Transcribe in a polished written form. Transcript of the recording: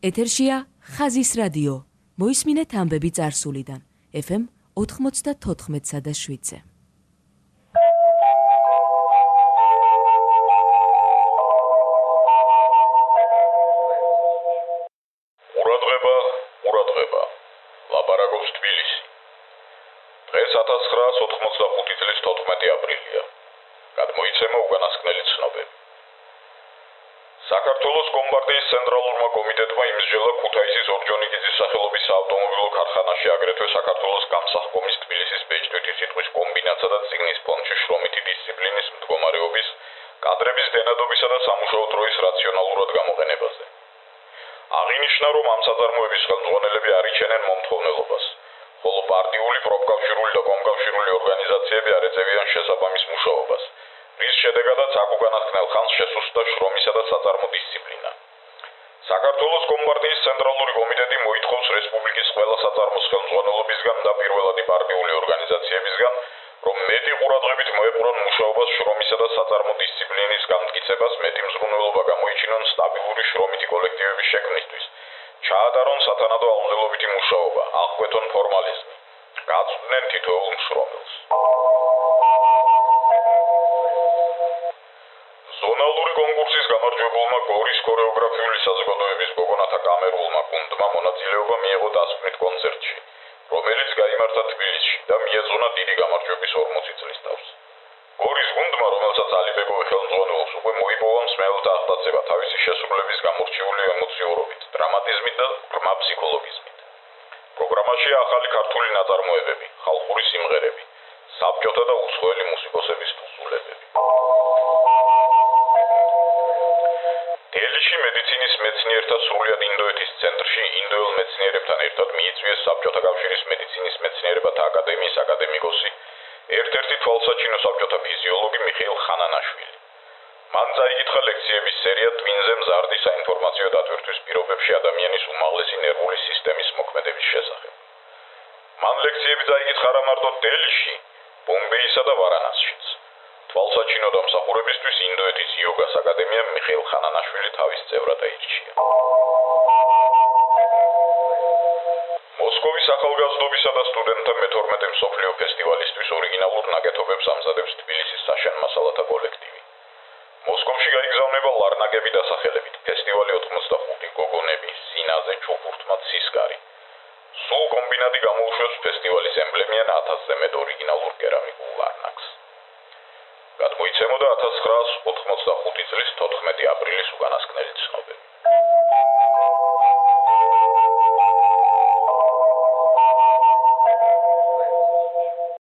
ეთერშია ხაზის რადიო. მოისმინეთ ამბები წარსულიდან. FM 94.7. ყურადღება. ლაპარაკობს თბილისი. დღეს 1985 წლის 14 აპრილია. გადმოიცემა უკანასკნელი ცნობები. საქართველოს კომპარტიის ცენტრალურმა კომიტეტმა იმსჯელა ქუთაისის ორჯონიკიძის სახელობის საავტომობილო ქარხანაში აგრეთვე საქართველოს გამსახკომის თბილისის ბეჭდვითი სიტყვის კომბინატსა და წიგნის ფონდში შრომითი დისციპლინის მდგომარეობის, კადრების დენადობისა და სამუშაო დროის რაციონალურად გამოყენებაზე. აღინიშნა, რომ ამ საწარმოების ხელმძღვანელები არ იჩენენ მომთხოვნელობას, ხოლო პარტიული, პროფკავშირული და კომკავშირული ორგანიზაციები არ ეწევიან შესაბამის მუშაობას, რის შედეგადაც აქ უკანასკნელ ხანს შესუსტდა შრომისა და საწარმო დისციპლინა. საქართველოს კომპარტიის ცენტრალური კომიტეტი მოითხოვს რესპუბლიკის ყველა საწარმოს ხელმძღვანელობისგან და პირველადი პარტიული ორგანიზაციებისგან, რომ მეტი ყურადღებით მოეპყრონ მუშაობას შრომისა და საწარმო დისციპლინის გამტკიცებას, მეტი მზრუნველობა გამოიჩინონ სტაბილური შრომითი კოლექტივების შექმნისთვის, ჩაატარონ სათანადო აუცილებლობითი მუშაობა, აღკვეთონ ფორმალიზმი, გაწვდნენ თითოეულ მშრომელს. ზონალური კონკურსის გამარჯვებულმა გორის ქორეოგრაფიული საზოგადოების გოგონათა კამერულმა გუნდმა მონაწილეობა მიიღო დასკვნით კონცერტში, რომელიც გაიმართა თბილისში და მიეძღვნა დიდი გამარჯვების 40 წლის თავს. გორის გუნდმა, რომელსაც ალიბეგოვი ხელმძღვანელობს, უკვე მოიპოვა მსმენელთა აღტაცება თავისი შესრულების გამორჩეული ემოციურობით, დრამატიზმით და ღრმა ფსიქოლოგიზმით. პროგრამაშია ახალი ქართული ნაწარმოებები, ხალხური სიმღერები, საბჭოთა და უცხოელი მუსიკოსების თხზულებები. თბილისში მედიცინის მეცნიერთა სრულიად ინდოეთის ცენტრში ინდოელ მეცნიერებთან ერთად მიიწვიეს საბჭოთა კავშირის მედიცინის მეცნიერებათა აკადემიის აკადემიკოსი, ერთ-ერთი თვალსაჩინო საბჭოთა ფიზიოლოგი მიხეილ ხანანაშვილი. მან წაიკითხა ლექციების სერია ტვინზე მზარდი საინფორმაციო დატვირთვის პირობებში ადამიანის უმაღლესი ნერვული სისტემის მოქმედების შესახებ. მან ლექციები წაიკითხა არა მარტო დელიში, ბომბეისა და ვარანასშიც. თვალსაჩინო დამსახურებისთვის ინდოეთის იოგას აკადემიამ მიხეილ ხანანაშვილი თავის წევრად აირჩია. მოსკოვის ახალგაზრდობისა და სტუდენტთა მე-12 მსოფლიო ფესტივალისთვის ორიგინალურ ნაკეთობებს ამზადებს თბილისის საშენ მასალათა კოლექტივი. მოსკოვში გაიგზავნება ლარნაკები დასახელებით, ფესტივალი 85 გოგონები, სინაზე, ჩუქურთმა, ცისკარი. სულ კომბინატი გამოუშვებს ფესტივალის ემბლემიან 1000-ზე მეტ ორიგინალურ კერამიკულ ლარნაკს. გადმოიცემოდა 1985 წლის 14 აპრილის უკანასკნელი ცნობები.